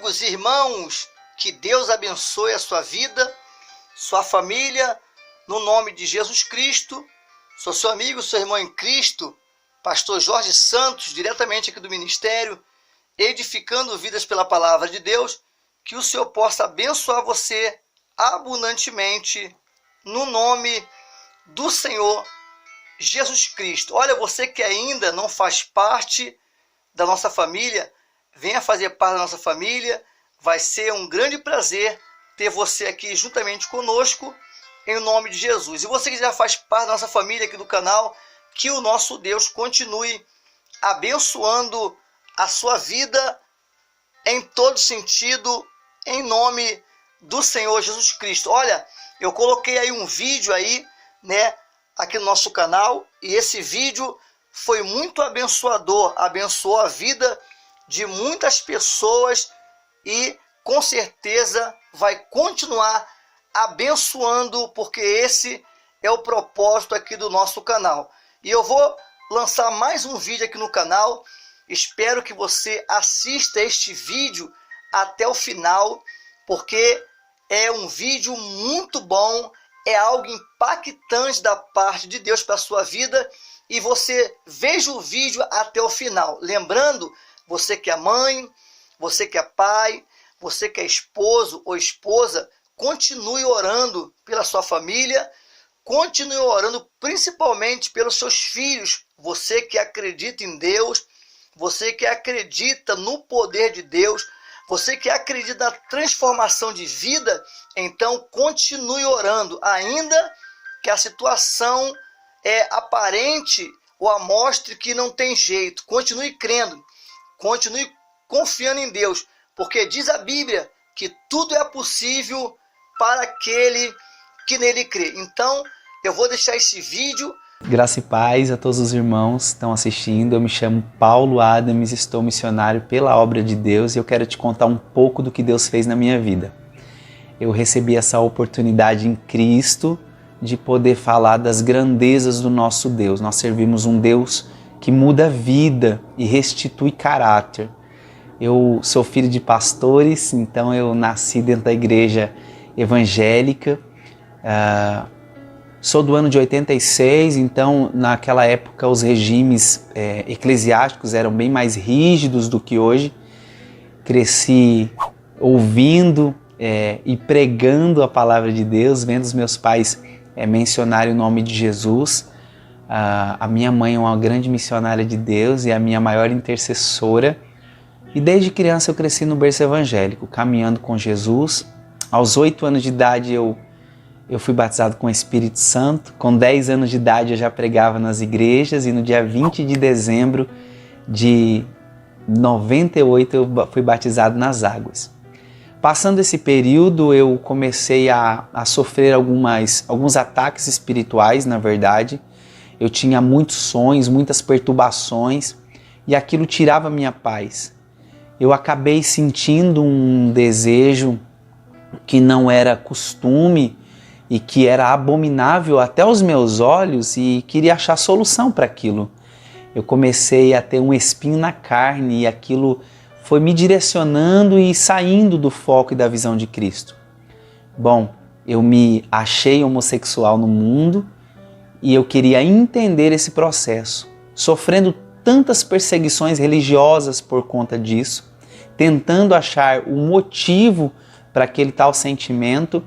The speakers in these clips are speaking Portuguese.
amigos e irmãos, que Deus abençoe a sua vida, sua família, no nome de Jesus Cristo. Sou seu amigo, seu irmão em Cristo, pastor Jorge Santos, diretamente aqui do ministério, edificando vidas pela palavra de Deus. Que o Senhor possa abençoar você abundantemente, no nome do Senhor Jesus Cristo. Olha, você que ainda não faz parte da nossa família, venha fazer parte da nossa família. Vai ser um grande prazer ter você aqui juntamente conosco, em nome de Jesus. E você que já faz parte da nossa família aqui do canal, que o nosso Deus continue abençoando a sua vida em todo sentido, em nome do Senhor Jesus Cristo. Olha, eu coloquei aí um vídeo aí, né, aqui no nosso canal, e esse vídeo foi muito abençoador, abençoou a vida de muitas pessoas e com certeza vai continuar abençoando, porque esse é o propósito aqui do nosso canal. E eu vou lançar mais um vídeo aqui no canal. Espero que você assista este vídeo até o final, porque é um vídeo muito bom, é algo impactante da parte de Deus para a sua vida, e você veja o vídeo até o final. Lembrando, você que é mãe, você que é pai, você que é esposo ou esposa, continue orando pela sua família, continue orando principalmente pelos seus filhos. Você que acredita em Deus, você que acredita no poder de Deus, você que acredita na transformação de vida, então continue orando, ainda que a situação é aparente ou amostre que não tem jeito. Continue crendo, continue confiando em Deus, porque diz a Bíblia que tudo é possível para aquele que nele crê. Então, eu vou deixar esse vídeo. Graça e paz a todos os irmãos que estão assistindo. Eu me chamo Paulo Adams, estou missionário pela obra de Deus e eu quero te contar um pouco do que Deus fez na minha vida. Eu recebi essa oportunidade em Cristo de poder falar das grandezas do nosso Deus. Nós servimos um Deus que muda a vida e restitui caráter. Eu sou filho de pastores, então eu nasci dentro da igreja evangélica. Sou do ano de 86, então naquela época os regimes eclesiásticos eram bem mais rígidos do que hoje. Cresci ouvindo e pregando a palavra de Deus, vendo os meus pais mencionarem o nome de Jesus. A minha mãe é uma grande missionária de Deus e a minha maior intercessora. E desde criança eu cresci no berço evangélico, caminhando com Jesus. Aos 8 anos de idade eu fui batizado com o Espírito Santo. Com 10 anos de idade eu já pregava nas igrejas e no dia 20 de dezembro de 98 eu fui batizado nas águas. Passando esse período eu comecei a sofrer alguns ataques espirituais, na verdade. Eu tinha muitos sonhos, muitas perturbações e aquilo tirava a minha paz. Eu acabei sentindo um desejo que não era costume e que era abominável até aos meus olhos e queria achar solução para aquilo. Eu comecei a ter um espinho na carne e aquilo foi me direcionando e saindo do foco e da visão de Cristo. Bom, eu me achei homossexual no mundo e eu queria entender esse processo, sofrendo tantas perseguições religiosas por conta disso, tentando achar o motivo para aquele tal sentimento.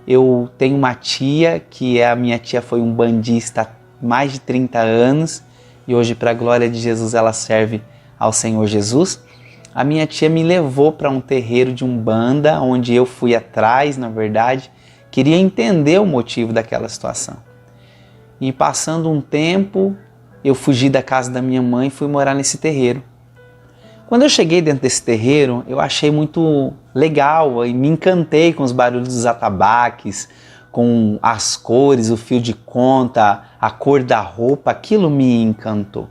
Eu tenho uma tia, a minha tia foi um bandista há mais de 30 anos e hoje, para a glória de Jesus, ela serve ao Senhor Jesus. A minha tia me levou para um terreiro de Umbanda, onde eu fui atrás, na verdade, queria entender o motivo daquela situação. E passando um tempo, eu fugi da casa da minha mãe e fui morar nesse terreiro. Quando eu cheguei dentro desse terreiro, eu achei muito legal e me encantei com os barulhos dos atabaques, com as cores, o fio de conta, a cor da roupa, aquilo me encantou.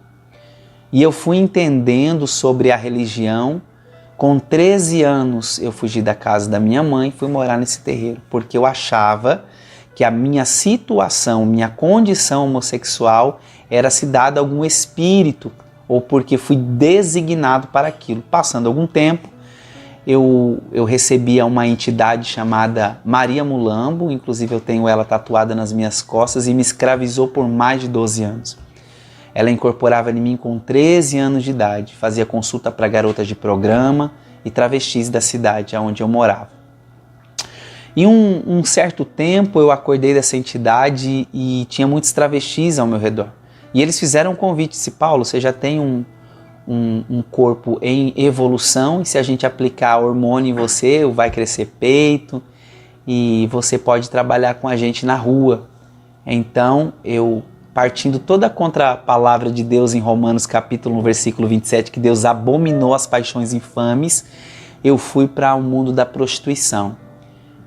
E eu fui entendendo sobre a religião. Com 13 anos eu fugi da casa da minha mãe e fui morar nesse terreiro, porque eu achava que a minha situação, minha condição homossexual era se dada a algum espírito, ou porque fui designado para aquilo. Passando algum tempo, eu recebia uma entidade chamada Maria Mulambo, inclusive eu tenho ela tatuada nas minhas costas, e me escravizou por mais de 12 anos. Ela incorporava em mim com 13 anos de idade, fazia consulta para garotas de programa e travestis da cidade onde eu morava. E um certo tempo eu acordei dessa entidade e tinha muitos travestis ao meu redor. E eles fizeram um convite, disse: Paulo, você já tem um corpo em evolução, e se a gente aplicar hormônio em você, vai crescer peito e você pode trabalhar com a gente na rua. Então eu, partindo toda contra a palavra de Deus em Romanos capítulo 1, versículo 27, que Deus abominou as paixões infames, eu fui para o mundo da prostituição.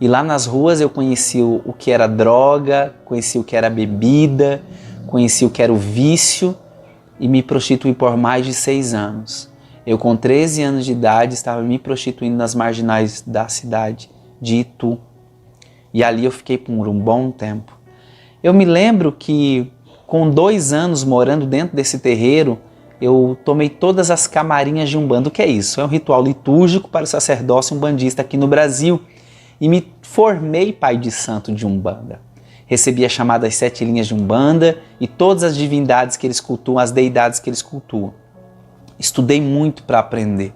E lá nas ruas eu conheci o que era droga, conheci o que era bebida, conheci o que era o vício e me prostituí por mais de 6 anos. Eu com 13 anos de idade estava me prostituindo nas marginais da cidade de Itu. E ali eu fiquei por um bom tempo. Eu me lembro que com 2 anos morando dentro desse terreiro, eu tomei todas as camarinhas de Umbanda. O que é isso? É um ritual litúrgico para o sacerdócio umbandista aqui no Brasil. E me formei pai de santo de Umbanda. Recebi a chamada das 7 linhas de Umbanda e todas as divindades que eles cultuam, as deidades que eles cultuam. Estudei muito para aprender.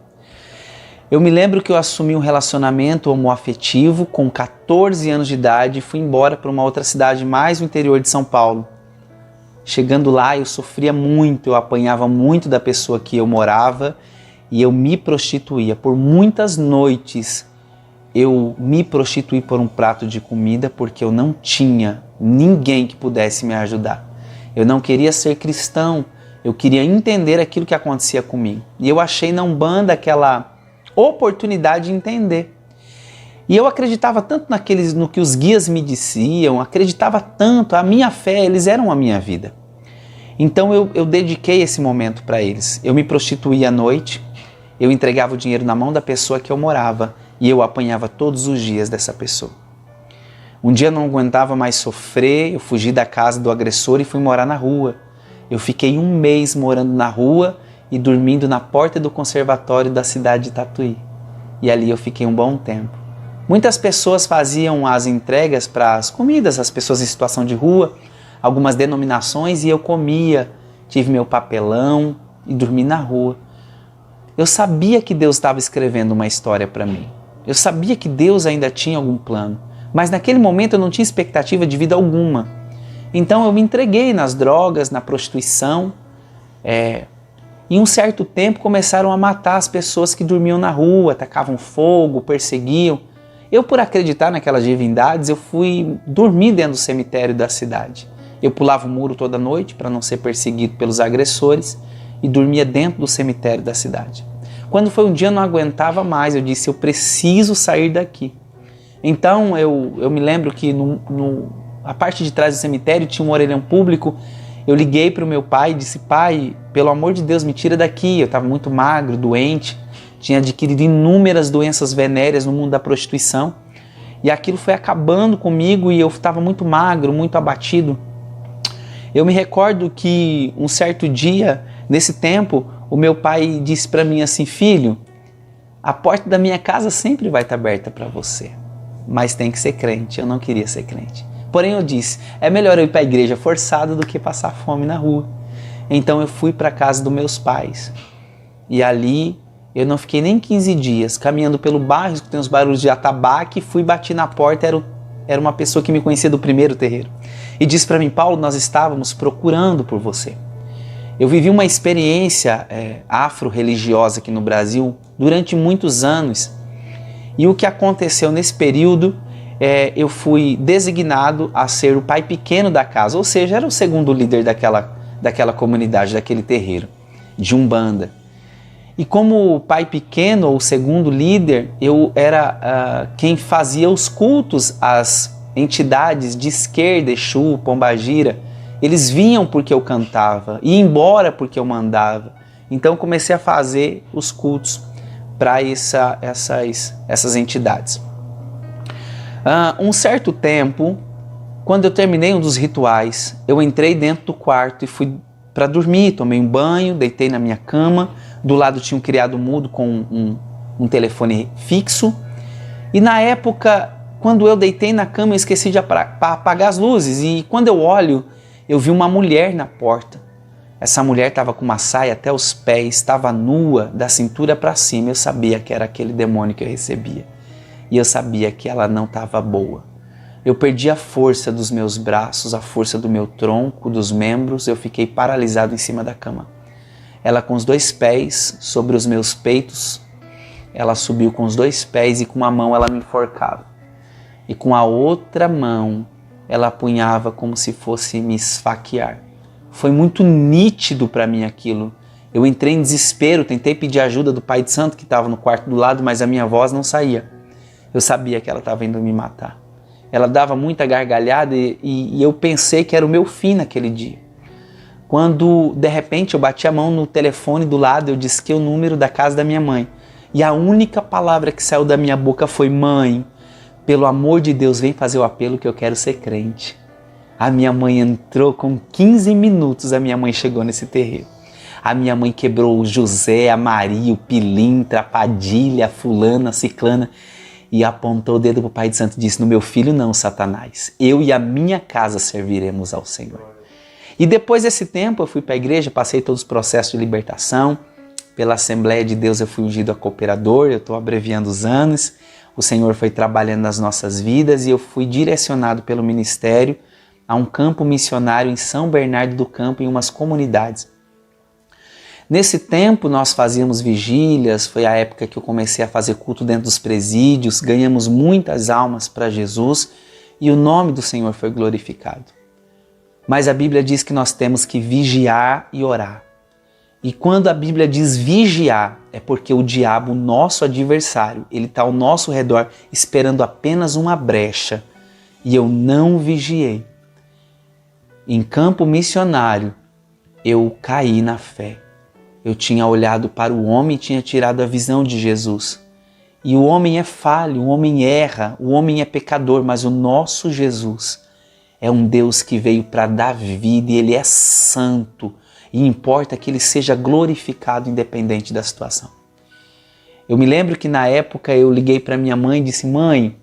Eu me lembro que eu assumi um relacionamento homoafetivo com 14 anos de idade e fui embora para uma outra cidade mais no interior de São Paulo. Chegando lá eu sofria muito, eu apanhava muito da pessoa que eu morava e eu me prostituía por muitas noites. Eu me prostituí por um prato de comida porque eu não tinha ninguém que pudesse me ajudar. Eu não queria ser cristão, eu queria entender aquilo que acontecia comigo. E eu achei na Umbanda aquela oportunidade de entender. E eu acreditava tanto no que os guias me diziam, acreditava tanto, a minha fé, eles eram a minha vida. Então eu dediquei esse momento para eles. Eu me prostituía à noite, eu entregava o dinheiro na mão da pessoa que eu morava, e eu apanhava todos os dias dessa pessoa. Um dia eu não aguentava mais sofrer, eu fugi da casa do agressor e fui morar na rua. Eu fiquei 1 mês morando na rua e dormindo na porta do conservatório da cidade de Tatuí. E ali eu fiquei um bom tempo. Muitas pessoas faziam as entregas para as comidas, as pessoas em situação de rua, algumas denominações, e eu comia, tive meu papelão e dormi na rua. Eu sabia que Deus estava escrevendo uma história para mim. Eu sabia que Deus ainda tinha algum plano, mas naquele momento eu não tinha expectativa de vida alguma. Então eu me entreguei nas drogas, na prostituição. Em um certo tempo começaram a matar as pessoas que dormiam na rua, atacavam fogo, perseguiam. Eu, por acreditar naquelas divindades, eu fui dormir dentro do cemitério da cidade. Eu pulava o muro toda noite para não ser perseguido pelos agressores e dormia dentro do cemitério da cidade. Quando foi um dia eu não aguentava mais, eu disse: eu preciso sair daqui. Então eu me lembro que a parte de trás do cemitério tinha um orelhão público. Eu liguei para o meu pai e disse: pai, pelo amor de Deus, me tira daqui. Eu estava muito magro, doente, tinha adquirido inúmeras doenças venéreas no mundo da prostituição. E aquilo foi acabando comigo e eu estava muito magro, muito abatido. Eu me recordo que um certo dia, nesse tempo, o meu pai disse para mim assim: filho, a porta da minha casa sempre vai estar aberta para você, mas tem que ser crente. Eu não queria ser crente. Porém eu disse: é melhor eu ir para a igreja forçado do que passar fome na rua. Então eu fui para a casa dos meus pais. E ali eu não fiquei nem 15 dias, caminhando pelo bairro, escutei uns barulhos de atabaque, fui bater na porta, era uma pessoa que me conhecia do primeiro terreiro. E disse para mim: Paulo, nós estávamos procurando por você. Eu vivi uma experiência afro-religiosa aqui no Brasil durante muitos anos. E o que aconteceu nesse período, eu fui designado a ser o pai pequeno da casa, ou seja, era o segundo líder daquela comunidade, daquele terreiro, de Umbanda. E como pai pequeno, ou segundo líder, eu era quem fazia os cultos às entidades de esquerda, Exu, Pombagira. Eles vinham porque eu cantava, ia embora porque eu mandava. Então eu comecei a fazer os cultos para essas entidades. Um certo tempo, quando eu terminei um dos rituais, eu entrei dentro do quarto e fui para dormir, tomei um banho, deitei na minha cama. Do lado tinha um criado mudo com um telefone fixo. E na época, quando eu deitei na cama, eu esqueci de apagar as luzes. E quando eu olho, eu vi uma mulher na porta. Essa mulher estava com uma saia até os pés, estava nua, da cintura para cima. Eu sabia que era aquele demônio que eu recebia. E eu sabia que ela não estava boa. Eu perdi a força dos meus braços, a força do meu tronco, dos membros. Eu fiquei paralisado em cima da cama. Ela com os 2 pés sobre os meus peitos. Ela subiu com os 2 pés e com uma mão ela me enforcava. E com a outra mão ela apunhava como se fosse me esfaquear. Foi muito nítido para mim aquilo. Eu entrei em desespero, tentei pedir ajuda do pai de santo que estava no quarto do lado, mas a minha voz não saía. Eu sabia que ela estava indo me matar. Ela dava muita gargalhada e eu pensei que era o meu fim naquele dia. Quando, de repente, eu bati a mão no telefone do lado, eu disquei o número da casa da minha mãe. E a única palavra que saiu da minha boca foi: mãe, pelo amor de Deus, vem fazer o apelo que eu quero ser crente. A minha mãe entrou com 15 minutos, a minha mãe chegou nesse terreiro. A minha mãe quebrou o José, a Maria, o Pilintra, a Padilha, a fulana, a ciclana e apontou o dedo para o pai de santo e disse: no meu filho não, Satanás, eu e a minha casa serviremos ao Senhor. E depois desse tempo eu fui para a igreja, passei todos os processos de libertação. Pela Assembleia de Deus eu fui ungido a cooperador, eu estou abreviando os anos. O Senhor foi trabalhando nas nossas vidas e eu fui direcionado pelo ministério a um campo missionário em São Bernardo do Campo, em umas comunidades. Nesse tempo nós fazíamos vigílias, foi a época que eu comecei a fazer culto dentro dos presídios, ganhamos muitas almas para Jesus e o nome do Senhor foi glorificado. Mas a Bíblia diz que nós temos que vigiar e orar. E quando a Bíblia diz vigiar, é porque o diabo, nosso adversário, ele está ao nosso redor esperando apenas uma brecha. E eu não vigiei. Em campo missionário, eu caí na fé. Eu tinha olhado para o homem e tinha tirado a visão de Jesus. E o homem é falho, o homem erra, o homem é pecador, mas o nosso Jesus é um Deus que veio para dar vida e ele é santo. E importa que ele seja glorificado independente da situação. Eu me lembro que na época eu liguei para minha mãe e disse: mãe,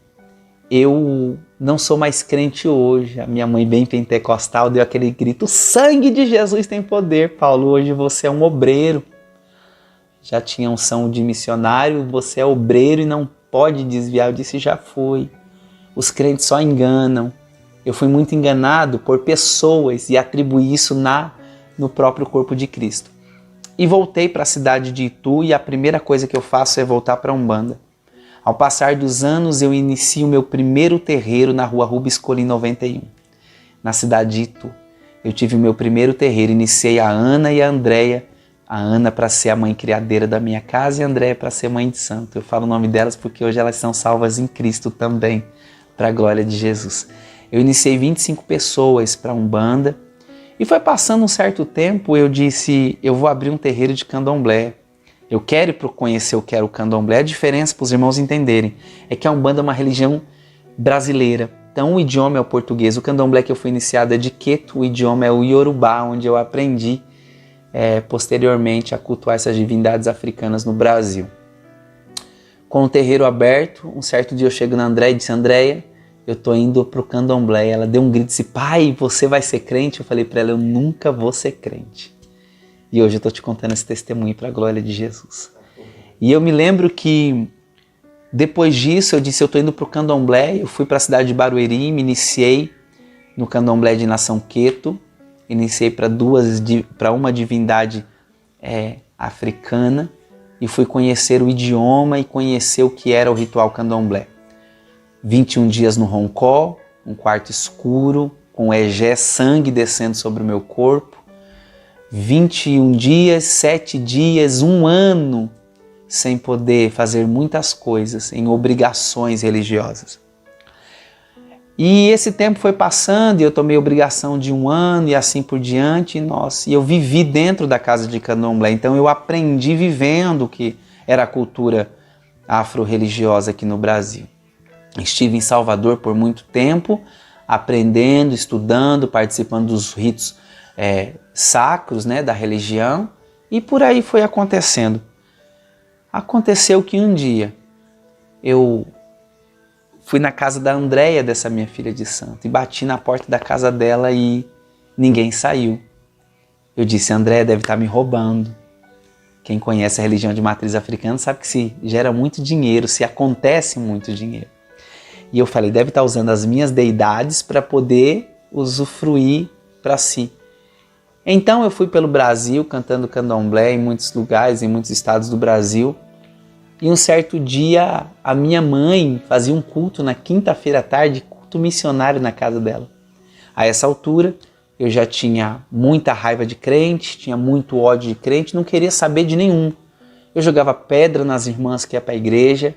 eu não sou mais crente hoje. A minha mãe, bem pentecostal, deu aquele grito: o sangue de Jesus tem poder, Paulo, hoje você é um obreiro. Já tinha unção de missionário, você é obreiro e não pode desviar. Eu disse: já fui. Os crentes só enganam. Eu fui muito enganado por pessoas e atribuí isso no próprio corpo de Cristo. E voltei para a cidade de Itu e a primeira coisa que eu faço é voltar para a Umbanda. Ao passar dos anos, eu inicio o meu primeiro terreiro na rua Rubens Colim 91, na cidade de Itu. Eu tive o meu primeiro terreiro, iniciei a Ana e a Andréia. A Ana para ser a mãe criadeira da minha casa e a Andréia para ser mãe de santo. Eu falo o nome delas porque hoje elas são salvas em Cristo também, para a glória de Jesus. Eu iniciei 25 pessoas para a Umbanda. E foi passando um certo tempo, eu disse: eu vou abrir um terreiro de candomblé. Eu quero conhecer o que era o candomblé. A diferença, para os irmãos entenderem, é que a Umbanda é uma religião brasileira. Então o idioma é o português. O candomblé que eu fui iniciado é de Queto, o idioma é o Yorubá, onde eu aprendi posteriormente a cultuar essas divindades africanas no Brasil. Com o terreiro aberto, um certo dia eu chego na Andréia e disse: Andréia, eu tô indo pro candomblé. Ela deu um grito e disse: pai, você vai ser crente? Eu falei para ela: eu nunca vou ser crente. E hoje eu tô te contando esse testemunho para a glória de Jesus. E eu me lembro que depois disso eu disse: eu tô indo pro candomblé. Eu fui para a cidade de Barueri, me iniciei no candomblé de Nação Queto, iniciei para uma divindade africana e fui conhecer o idioma e conhecer o que era o ritual candomblé. 21 dias no roncó, um quarto escuro, com egé, sangue descendo sobre o meu corpo. 21 dias, 7 dias, 1 ano sem poder fazer muitas coisas, em obrigações religiosas. E esse tempo foi passando e eu tomei obrigação de 1 ano e assim por diante. E eu vivi dentro da casa de candomblé, então eu aprendi vivendo o que era a cultura afro-religiosa aqui no Brasil. Estive em Salvador por muito tempo, aprendendo, estudando, participando dos ritos sacros, da religião, e por aí foi acontecendo. Aconteceu que um dia eu fui na casa da Andréia, dessa minha filha de santo, e bati na porta da casa dela e ninguém saiu. Eu disse, Andréia deve estar me roubando. Quem conhece a religião de matriz africana sabe que se gera muito dinheiro, se acontece muito dinheiro. E eu falei, deve estar usando as minhas deidades para poder usufruir para si. Então eu fui pelo Brasil cantando candomblé em muitos lugares, em muitos estados do Brasil. E um certo dia a minha mãe fazia um culto na quinta-feira à tarde, culto missionário na casa dela. A essa altura eu já tinha muita raiva de crente, tinha muito ódio de crente, não queria saber de nenhum. Eu jogava pedra nas irmãs que iam para a igreja,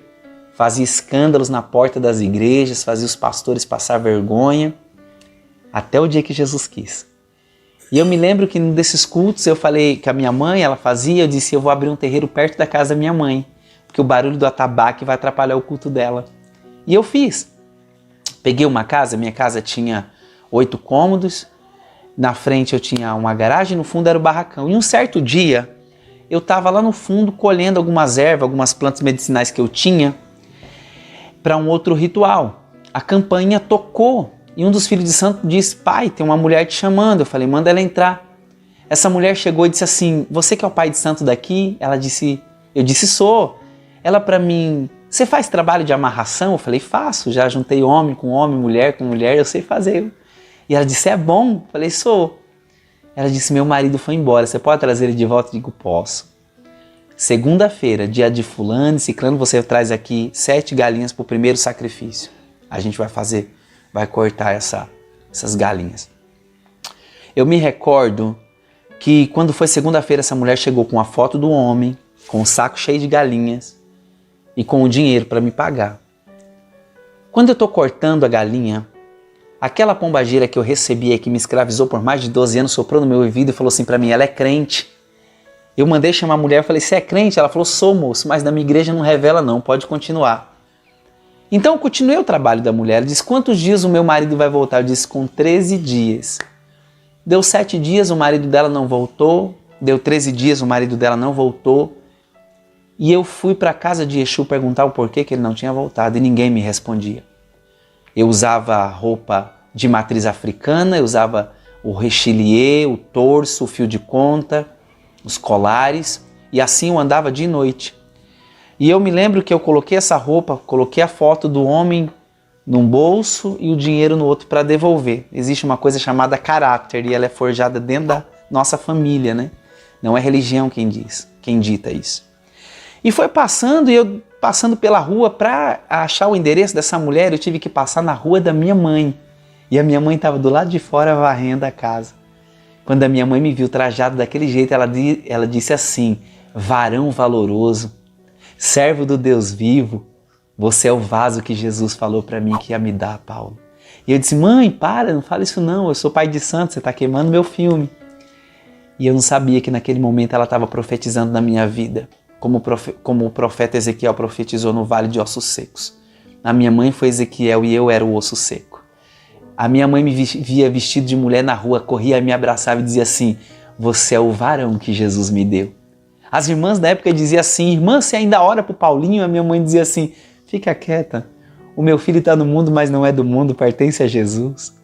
fazia escândalos na porta das igrejas, fazia os pastores passar vergonha, até o dia que Jesus quis. E eu me lembro que num desses cultos eu falei que a minha mãe, ela fazia, eu disse, eu vou abrir um terreiro perto da casa da minha mãe, porque o barulho do atabaque vai atrapalhar o culto dela. E eu fiz. Peguei uma casa, minha casa tinha 8 cômodos, na frente eu tinha uma garagem, no fundo era o barracão. E um certo dia eu estava lá no fundo colhendo algumas ervas, algumas plantas medicinais que eu tinha para um outro ritual. A campainha tocou e um dos filhos de santo disse, pai, tem uma mulher te chamando. Eu falei, manda ela entrar. Essa mulher chegou e disse assim, você que é o pai de santo daqui? Ela disse, eu disse, sou. Ela para mim, você faz trabalho de amarração? Eu falei, faço, já juntei homem com homem, mulher com mulher, eu sei fazer. E ela disse, é bom? Eu falei, sou. Ela disse, meu marido foi embora, você pode trazer ele de volta? Eu digo, posso. Segunda-feira, dia de fulano e ciclano, você traz aqui 7 galinhas para o primeiro sacrifício. A gente vai cortar essas galinhas. Eu me recordo que quando foi segunda-feira, essa mulher chegou com a foto do homem, com um saco cheio de galinhas e com o dinheiro para me pagar. Quando eu estou cortando a galinha, aquela pombagira que eu recebia, que me escravizou por mais de 12 anos, soprou no meu ouvido e falou assim para mim, ela é crente. Eu mandei chamar a mulher e falei, você é crente? Ela falou, sou, moço, mas na minha igreja não revela não, pode continuar. Então eu continuei o trabalho da mulher. Ela disse, quantos dias o meu marido vai voltar? Eu disse, com 13 dias. Deu 7 dias, o marido dela não voltou. Deu 13 dias, o marido dela não voltou. E eu fui para a casa de Exu perguntar o porquê que ele não tinha voltado e ninguém me respondia. Eu usava roupa de matriz africana, eu usava o rechilier, o torso, o fio de conta, os colares, e assim eu andava de noite. E eu me lembro que eu coloquei essa roupa, coloquei a foto do homem num bolso e o dinheiro no outro para devolver. Existe uma coisa chamada caráter e ela é forjada dentro da nossa família, né? Não é religião quem dita isso. E foi passando, e eu passando pela rua para achar o endereço dessa mulher, eu tive que passar na rua da minha mãe. E a minha mãe estava do lado de fora varrendo a casa. Quando a minha mãe me viu trajado daquele jeito, ela disse assim, varão valoroso, servo do Deus vivo, você é o vaso que Jesus falou para mim que ia me dar, Paulo. E eu disse, mãe, para, não fala isso não, eu sou pai de santo, você está queimando meu filme. E eu não sabia que naquele momento ela estava profetizando na minha vida, como o profeta Ezequiel profetizou no Vale de Ossos Secos. A minha mãe foi Ezequiel e eu era o osso seco. A minha mãe me via vestido de mulher na rua, corria, me abraçava e dizia assim, você é o varão que Jesus me deu. As irmãs da época diziam assim, irmã, você ainda ora pro Paulinho? A minha mãe dizia assim, fica quieta, o meu filho está no mundo, mas não é do mundo, pertence a Jesus.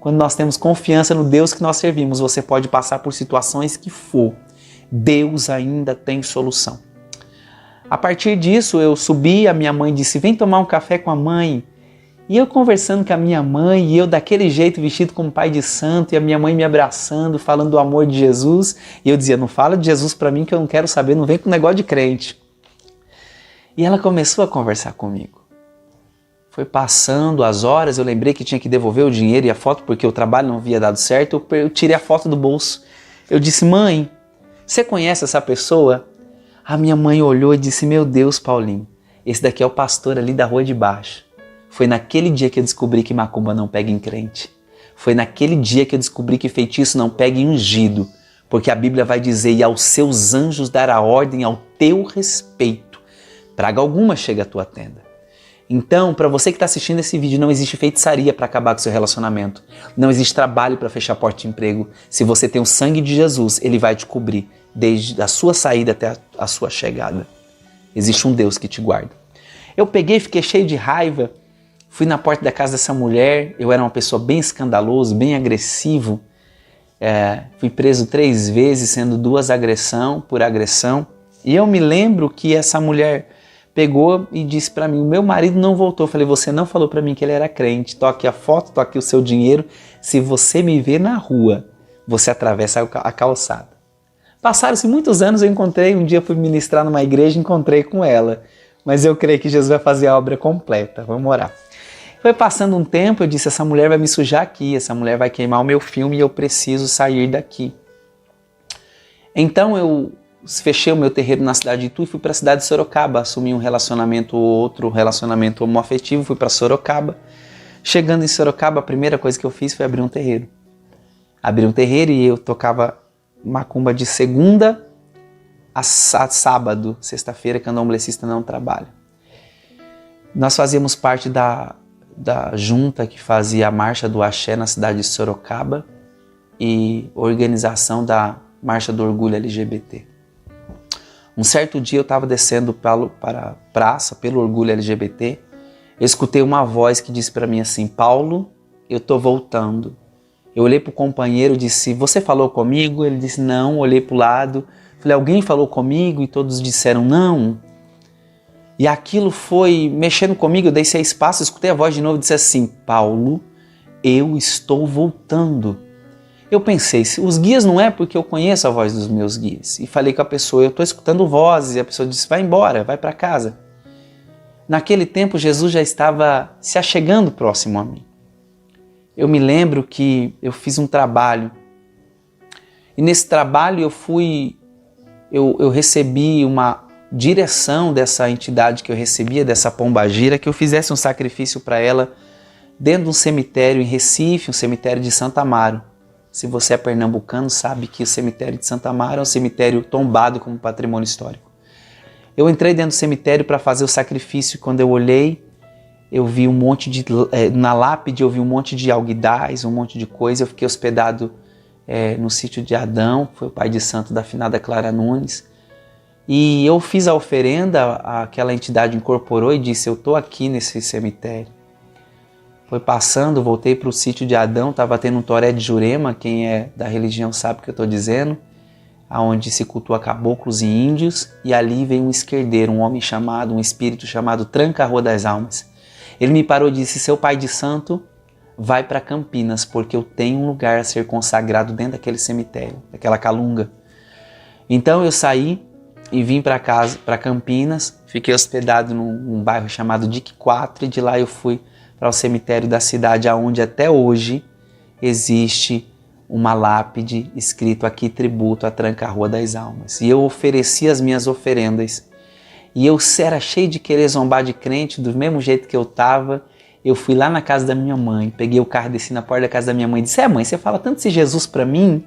Quando nós temos confiança no Deus que nós servimos, você pode passar por situações que for, Deus ainda tem solução. A partir disso eu subi, a minha mãe disse, vem tomar um café com a mãe. E eu conversando com a minha mãe, e eu daquele jeito vestido como pai de santo, e a minha mãe me abraçando, falando do amor de Jesus, e eu dizia, não fala de Jesus para mim que eu não quero saber, não vem com negócio de crente. E ela começou a conversar comigo. Foi passando as horas, eu lembrei que tinha que devolver o dinheiro e a foto, porque o trabalho não havia dado certo, eu tirei a foto do bolso. Eu disse, mãe, você conhece essa pessoa? A minha mãe olhou e disse, meu Deus, Paulinho, esse daqui é o pastor ali da rua de baixo. Foi naquele dia que eu descobri que macumba não pega em crente. Foi naquele dia que eu descobri que feitiço não pega em ungido. Porque a Bíblia vai dizer, e aos seus anjos dará ordem ao teu respeito. Praga alguma chega à tua tenda. Então, para você que está assistindo esse vídeo, não existe feitiçaria para acabar com o seu relacionamento. Não existe trabalho para fechar a porta de emprego. Se você tem o sangue de Jesus, ele vai te cobrir desde a sua saída até a sua chegada. Existe um Deus que te guarda. Eu peguei, fiquei cheio de raiva, fui na porta da casa dessa mulher, eu era uma pessoa bem escandaloso, bem agressivo, fui preso 3 vezes, sendo 2 por agressão, e eu me lembro que essa mulher pegou e disse para mim, o meu marido não voltou. Eu falei, você não falou para mim que ele era crente, tô aqui a foto, tô aqui o seu dinheiro, se você me ver na rua, você atravessa a calçada. Passaram-se muitos anos, eu encontrei, um dia fui ministrar numa igreja, encontrei com ela, mas eu creio que Jesus vai fazer a obra completa, vamos orar. Foi passando um tempo, eu disse, essa mulher vai me sujar aqui, essa mulher vai queimar o meu filme e eu preciso sair daqui. Então eu fechei o meu terreiro na cidade de Itu e fui para a cidade de Sorocaba, assumi um relacionamento homoafetivo, fui para Sorocaba. Chegando em Sorocaba, a primeira coisa que eu fiz foi abrir um terreiro. Abri um terreiro e eu tocava macumba de segunda a sábado, sexta-feira, candomblessista não trabalha. Nós fazíamos parte da junta que fazia a Marcha do Axé na cidade de Sorocaba e organização da Marcha do Orgulho LGBT. Um certo dia eu estava descendo para a praça, pelo Orgulho LGBT, eu escutei uma voz que disse para mim assim, Paulo, eu estou voltando. Eu olhei para o companheiro e disse, você falou comigo? Ele disse, não. Olhei para o lado, falei, alguém falou comigo? E todos disseram, não. E aquilo foi mexendo comigo, eu dei 6 passos, escutei a voz de novo e disse assim, Paulo, eu estou voltando. Eu pensei, os guias não é porque eu conheço a voz dos meus guias. E falei com a pessoa, eu estou escutando vozes, e a pessoa disse, vai embora, vai para casa. Naquele tempo, Jesus já estava se achegando próximo a mim. Eu me lembro que eu fiz um trabalho, e nesse trabalho eu recebi uma direção dessa entidade que eu recebia, dessa pombagira, que eu fizesse um sacrifício para ela dentro de um cemitério em Recife, um cemitério de Santa Amaro. Se você é pernambucano, sabe que o cemitério de Santa Amaro é um cemitério tombado como patrimônio histórico. Eu entrei dentro do cemitério para fazer o sacrifício e quando eu olhei, eu vi um monte de... na lápide eu vi um monte de alguidais, um monte de coisa. Eu fiquei hospedado no sítio de Adão, foi o pai de santo da finada Clara Nunes. E eu fiz a oferenda, aquela entidade incorporou e disse, eu estou aqui nesse cemitério. Foi passando, voltei para o sítio de Adão, estava tendo um toré de Jurema, quem é da religião sabe o que eu estou dizendo, onde se cultua caboclos e índios, e ali veio um esquerdeiro, um homem chamado, um espírito chamado Tranca-Rua das Almas. Ele me parou e disse, seu pai de santo, vai para Campinas, porque eu tenho um lugar a ser consagrado dentro daquele cemitério, daquela calunga. Então eu saí e vim para casa, para Campinas, fiquei hospedado num bairro chamado Dique 4, e de lá eu fui para o cemitério da cidade, onde até hoje existe uma lápide escrito aqui tributo à Tranca-Rua das Almas. E eu ofereci as minhas oferendas. E eu era cheio de querer zombar de crente, do mesmo jeito que eu estava. Eu fui lá na casa da minha mãe, peguei o carro, desci na porta da casa da minha mãe e disse, mãe, você fala tanto desse Jesus para mim,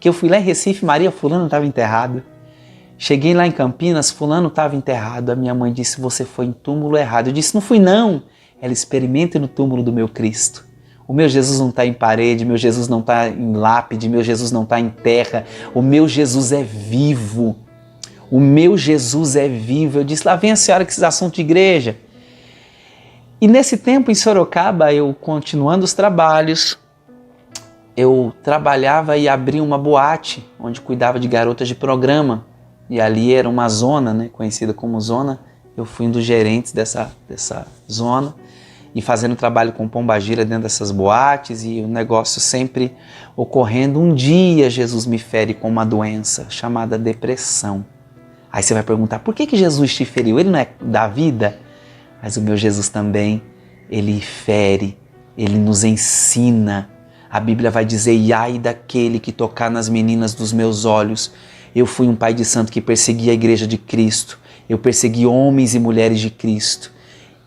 que eu fui lá em Recife, Maria fulano estava enterrado. Cheguei lá em Campinas, fulano estava enterrado. A minha mãe disse, você foi em túmulo errado. Eu disse, não fui não. Ela experimenta no túmulo do meu Cristo. O meu Jesus não está em parede, meu Jesus não está em lápide, meu Jesus não está em terra. O meu Jesus é vivo. O meu Jesus é vivo. Eu disse, lá vem a senhora com esses assuntos de igreja. E nesse tempo em Sorocaba, eu continuando os trabalhos, eu trabalhava e abria uma boate, onde cuidava de garotas de programa. E ali era uma zona, né, conhecida como zona. Eu fui um dos gerentes dessa zona e fazendo trabalho com pombagira dentro dessas boates e o negócio sempre ocorrendo. Um dia Jesus me fere com uma doença chamada depressão. Aí você vai perguntar, por que Jesus te feriu? Ele não é da vida? Mas o meu Jesus também, ele fere, ele nos ensina. A Bíblia vai dizer, e ai daquele que tocar nas meninas dos meus olhos. Eu fui um pai de santo que perseguia a igreja de Cristo. Eu persegui homens e mulheres de Cristo.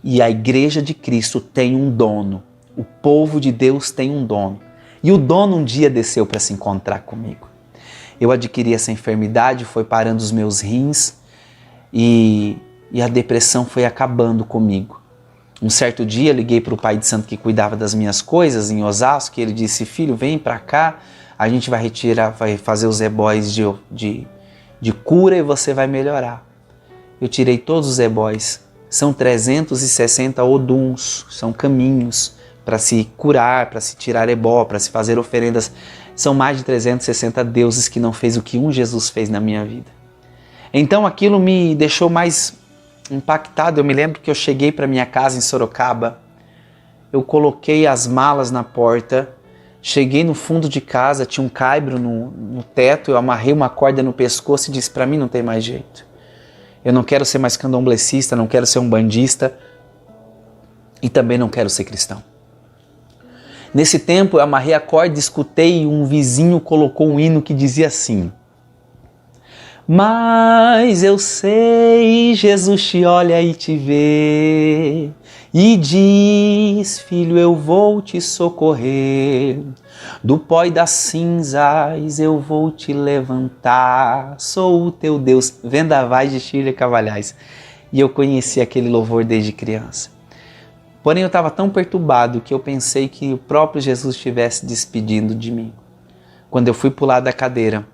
E a igreja de Cristo tem um dono. O povo de Deus tem um dono. E o dono um dia desceu para se encontrar comigo. Eu adquiri essa enfermidade, foi parando os meus rins e a depressão foi acabando comigo. Um certo dia liguei para o pai de santo que cuidava das minhas coisas em Osasco, e ele disse, filho, vem para cá, a gente vai fazer os ebóis de cura e você vai melhorar. eu tirei todos os ebóis. São 360 oduns, são caminhos para se curar, para se tirar ebó, para se fazer oferendas. São mais de 360 deuses que não fez o que um Jesus fez na minha vida. Então aquilo me deixou mais impactado. Eu me lembro que eu cheguei para minha casa em Sorocaba, eu coloquei as malas na porta, cheguei no fundo de casa, tinha um caibro no teto, eu amarrei uma corda no pescoço e disse, para mim não tem mais jeito. Eu não quero ser mais candomblessista, não quero ser um bandista e também não quero ser cristão. Nesse tempo eu amarrei a corda e escutei um vizinho colocou um hino que dizia assim: mas eu sei, Jesus te olha e te vê, e diz, filho, eu vou te socorrer, do pó e das cinzas eu vou te levantar, sou o teu Deus. Vendavais de Shirley Cavalhais. E eu conheci aquele louvor desde criança. Porém eu estava tão perturbado que eu pensei que o próprio Jesus estivesse despedindo de mim. Quando eu fui pular da cadeira,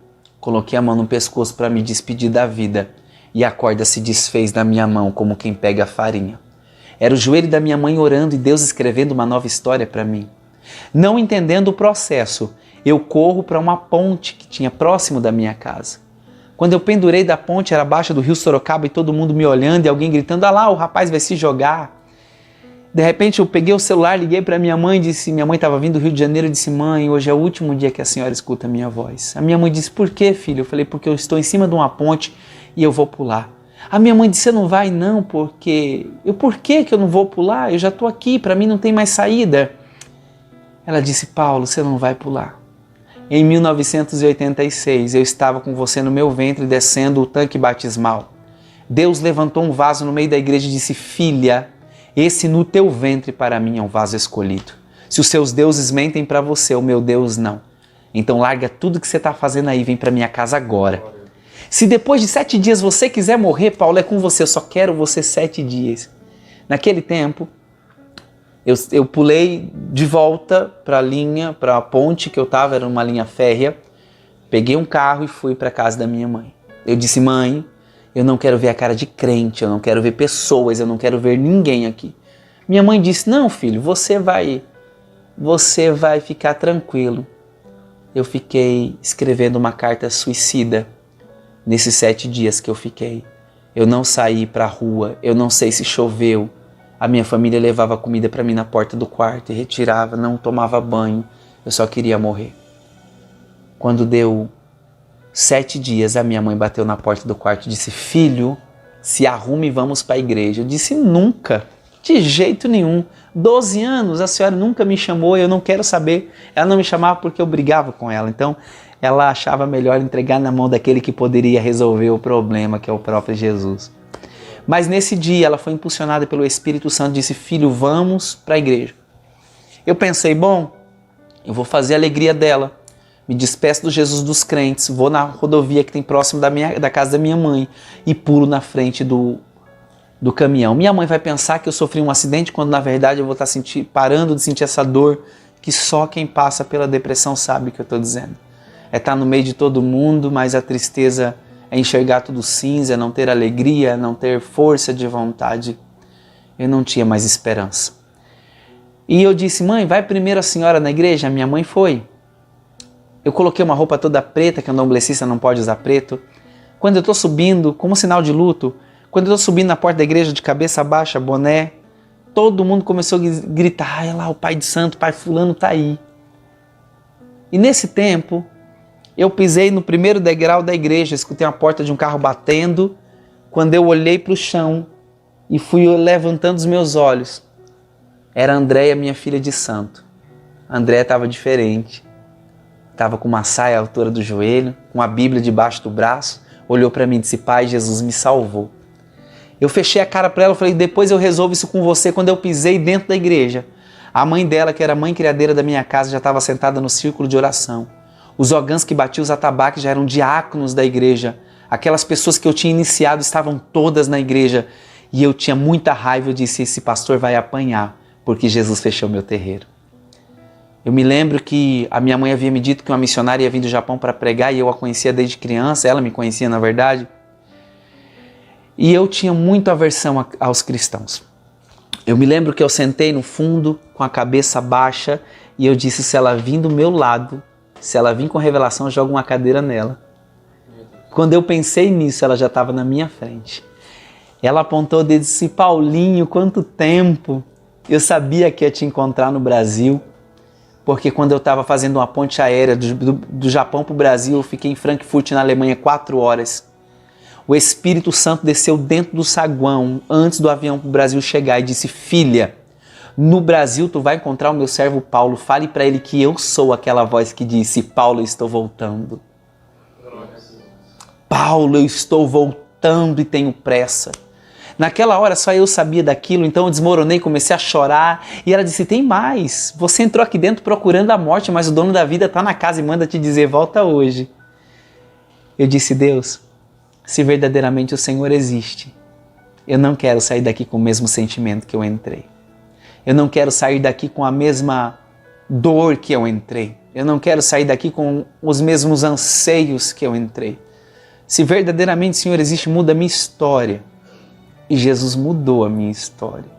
coloquei a mão no pescoço para me despedir da vida e a corda se desfez na minha mão como quem pega a farinha. Era o joelho da minha mãe orando e Deus escrevendo uma nova história para mim. Não entendendo o processo, eu corro para uma ponte que tinha próximo da minha casa. Quando eu pendurei da ponte, era abaixo do rio Sorocaba e todo mundo me olhando e alguém gritando, ah lá, o rapaz vai se jogar. De repente eu peguei o celular, liguei para minha mãe, disse, minha mãe estava vindo do Rio de Janeiro, disse, mãe, hoje é o último dia que a senhora escuta a minha voz. A minha mãe disse, por quê, filho? Eu falei, porque eu estou em cima de uma ponte e eu vou pular. A minha mãe disse, você não vai não, porque... por que eu não vou pular? Eu já estou aqui, para mim não tem mais saída. Ela disse, Paulo, você não vai pular. Em 1986, eu estava com você no meu ventre descendo o tanque batismal. Deus levantou um vaso no meio da igreja e disse, filha, esse no teu ventre para mim é um vaso escolhido. Se os seus deuses mentem para você, o meu Deus não. Então larga tudo que você está fazendo aí, vem para minha casa agora. Se depois de 7 dias você quiser morrer, Paulo, é com você, eu só quero você 7 dias. Naquele tempo, eu pulei de volta para a linha, para a ponte que eu estava, era uma linha férrea, peguei um carro e fui para a casa da minha mãe. Eu disse, mãe, eu não quero ver a cara de crente, eu não quero ver pessoas, eu não quero ver ninguém aqui. Minha mãe disse, não filho, você vai ficar tranquilo. Eu fiquei escrevendo uma carta suicida nesses 7 dias que eu fiquei. Eu não saí para a rua, eu não sei se choveu. A minha família levava comida para mim na porta do quarto e retirava, não tomava banho. Eu só queria morrer. Quando deu 7 dias, a minha mãe bateu na porta do quarto e disse, filho, se arrume e vamos para a igreja. Eu disse, nunca, de jeito nenhum. 12 anos, a senhora nunca me chamou, eu não quero saber. Ela não me chamava porque eu brigava com ela. Então, ela achava melhor entregar na mão daquele que poderia resolver o problema, que é o próprio Jesus. Mas nesse dia, ela foi impulsionada pelo Espírito Santo e disse, filho, vamos para a igreja. Eu pensei, bom, eu vou fazer a alegria dela. Me despeço do Jesus dos crentes, vou na rodovia que tem próximo da casa da minha mãe e pulo na frente do caminhão. Minha mãe vai pensar que eu sofri um acidente, quando na verdade eu vou estar parando de sentir essa dor que só quem passa pela depressão sabe o que eu estou dizendo. É estar no meio de todo mundo, mas a tristeza é enxergar tudo cinza, não ter alegria, não ter força de vontade. Eu não tinha mais esperança. E eu disse, mãe, vai primeiro a senhora na igreja? A minha mãe foi. Eu coloquei uma roupa toda preta, que candomblessista não pode usar preto. Quando eu estou subindo, como sinal de luto, quando eu estou subindo na porta da igreja de cabeça baixa, boné, todo mundo começou a gritar, olha lá, o pai de santo, o pai fulano está aí. E nesse tempo, eu pisei no primeiro degrau da igreja, escutei a porta de um carro batendo, quando eu olhei para o chão e fui levantando os meus olhos, era a Andréia, minha filha de santo. A Andréia estava diferente. Estava com uma saia à altura do joelho, com a Bíblia debaixo do braço, olhou para mim e disse, pai, Jesus me salvou. Eu fechei a cara para ela e falei, depois eu resolvo isso com você. Quando eu pisei dentro da igreja, a mãe dela, que era a mãe criadeira da minha casa, já estava sentada no círculo de oração. Os ogãs que batiam os atabaques já eram diáconos da igreja. Aquelas pessoas que eu tinha iniciado estavam todas na igreja. E eu tinha muita raiva, eu disse, esse pastor vai apanhar, porque Jesus fechou meu terreiro. Eu me lembro que a minha mãe havia me dito que uma missionária ia vir do Japão para pregar e eu a conhecia desde criança, ela me conhecia na verdade. E eu tinha muita aversão aos cristãos. Eu me lembro que eu sentei no fundo com a cabeça baixa e eu disse, se ela vir do meu lado, se ela vir com revelação, eu jogo uma cadeira nela. Quando eu pensei nisso, ela já estava na minha frente. Ela apontou o dedo e disse, Paulinho, quanto tempo! Eu sabia que ia te encontrar no Brasil, porque quando eu estava fazendo uma ponte aérea do Japão para o Brasil, eu fiquei em Frankfurt, na Alemanha, 4 horas. O Espírito Santo desceu dentro do saguão antes do avião para o Brasil chegar e disse, filha, no Brasil tu vai encontrar o meu servo Paulo, fale para ele que eu sou aquela voz que disse, Paulo, eu estou voltando. Paulo, eu estou voltando e tenho pressa. Naquela hora só eu sabia daquilo, então eu desmoronei, comecei a chorar e ela disse, tem mais, você entrou aqui dentro procurando a morte, mas o dono da vida está na casa e manda te dizer, volta hoje. Eu disse, Deus, se verdadeiramente o Senhor existe, eu não quero sair daqui com o mesmo sentimento que eu entrei. Eu não quero sair daqui com a mesma dor que eu entrei. Eu não quero sair daqui com os mesmos anseios que eu entrei. Se verdadeiramente o Senhor existe, muda a minha história. E Jesus mudou a minha história.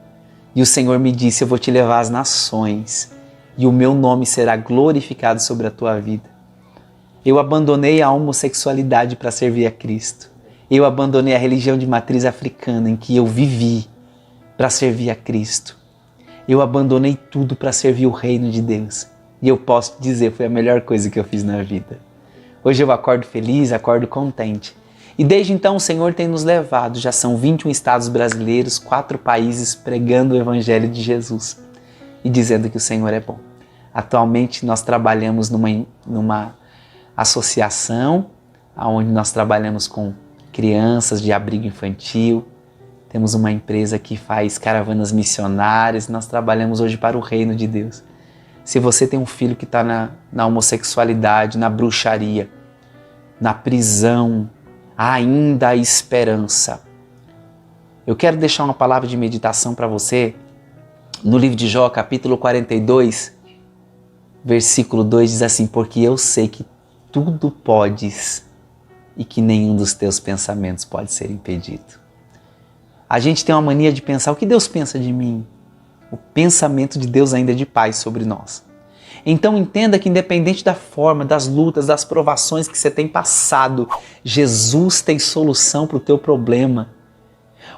E o Senhor me disse, eu vou te levar às nações e o meu nome será glorificado sobre a tua vida. Eu abandonei a homossexualidade para servir a Cristo. Eu abandonei a religião de matriz africana em que eu vivi para servir a Cristo. Eu abandonei tudo para servir o reino de Deus. E eu posso dizer, foi a melhor coisa que eu fiz na vida. Hoje eu acordo feliz, acordo contente. E desde então o Senhor tem nos levado, já são 21 estados brasileiros, 4 países pregando o Evangelho de Jesus e dizendo que o Senhor é bom. Atualmente nós trabalhamos numa associação, onde nós trabalhamos com crianças de abrigo infantil, temos uma empresa que faz caravanas missionárias, nós trabalhamos hoje para o reino de Deus. Se você tem um filho que está na homossexualidade, na bruxaria, na prisão, há ainda esperança. Eu quero deixar uma palavra de meditação para você no livro de Jó, capítulo 42, versículo 2, diz assim, porque eu sei que tudo podes e que nenhum dos teus pensamentos pode ser impedido. A gente tem uma mania de pensar, o que Deus pensa de mim? O pensamento de Deus ainda é de paz sobre nós. Então entenda que independente da forma, das lutas, das provações que você tem passado, Jesus tem solução para o teu problema.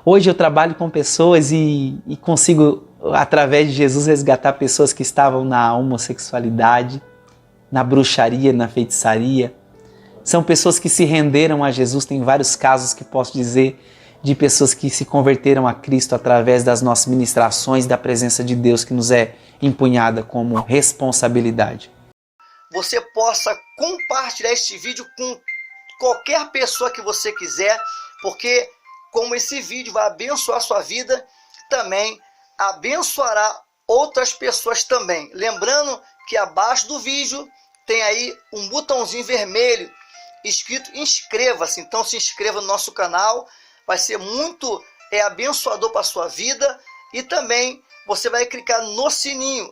Hoje eu trabalho com pessoas e consigo, através de Jesus, resgatar pessoas que estavam na homossexualidade, na bruxaria, na feitiçaria. São pessoas que se renderam a Jesus, tem vários casos que posso dizer de pessoas que se converteram a Cristo através das nossas ministrações, da presença de Deus que nos é empunhada como responsabilidade. Você possa compartilhar este vídeo com qualquer pessoa que você quiser, porque como esse vídeo vai abençoar a sua vida, também abençoará outras pessoas também. Lembrando que abaixo do vídeo tem aí um botãozinho vermelho escrito inscreva-se. Então se inscreva no nosso canal, vai ser muito abençoador para a sua vida. E também você vai clicar no sininho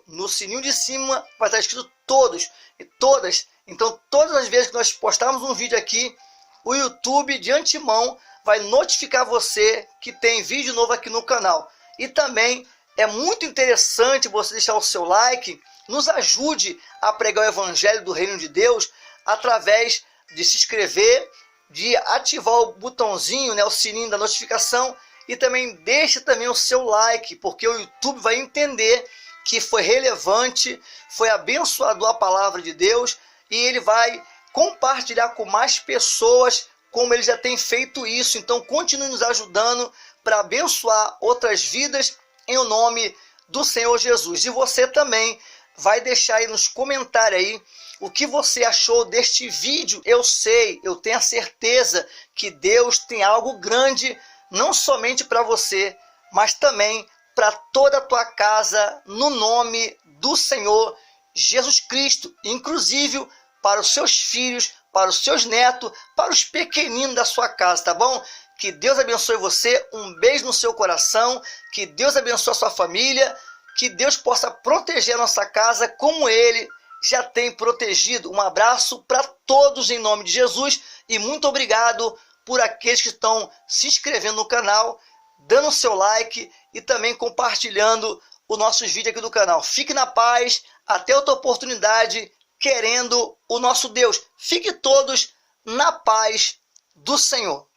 de cima vai estar escrito todos e todas. Então todas as vezes que nós postarmos um vídeo aqui, o YouTube de antemão vai notificar você que tem vídeo novo aqui no canal. E também é muito interessante você deixar o seu like, nos ajude a pregar o Evangelho do Reino de Deus através de se inscrever, de ativar o botãozinho, o sininho da notificação, e também deixe também o seu like, porque o YouTube vai entender que foi relevante, foi abençoador a palavra de Deus, e ele vai compartilhar com mais pessoas, como ele já tem feito isso. Então continue nos ajudando para abençoar outras vidas em o nome do Senhor Jesus. E você também vai deixar aí nos comentários aí o que você achou deste vídeo. Eu sei, eu tenho a certeza que Deus tem algo grande, não somente para você, mas também para toda a tua casa, no nome do Senhor Jesus Cristo, inclusive para os seus filhos, para os seus netos, para os pequeninos da sua casa, tá bom? Que Deus abençoe você, um beijo no seu coração, que Deus abençoe a sua família, que Deus possa proteger a nossa casa como Ele já tem protegido. Um abraço para todos em nome de Jesus e muito obrigado por aqueles que estão se inscrevendo no canal, dando seu like e também compartilhando os nossos vídeos aqui do canal. Fique na paz, até outra oportunidade, querendo o nosso Deus. Fique todos na paz do Senhor.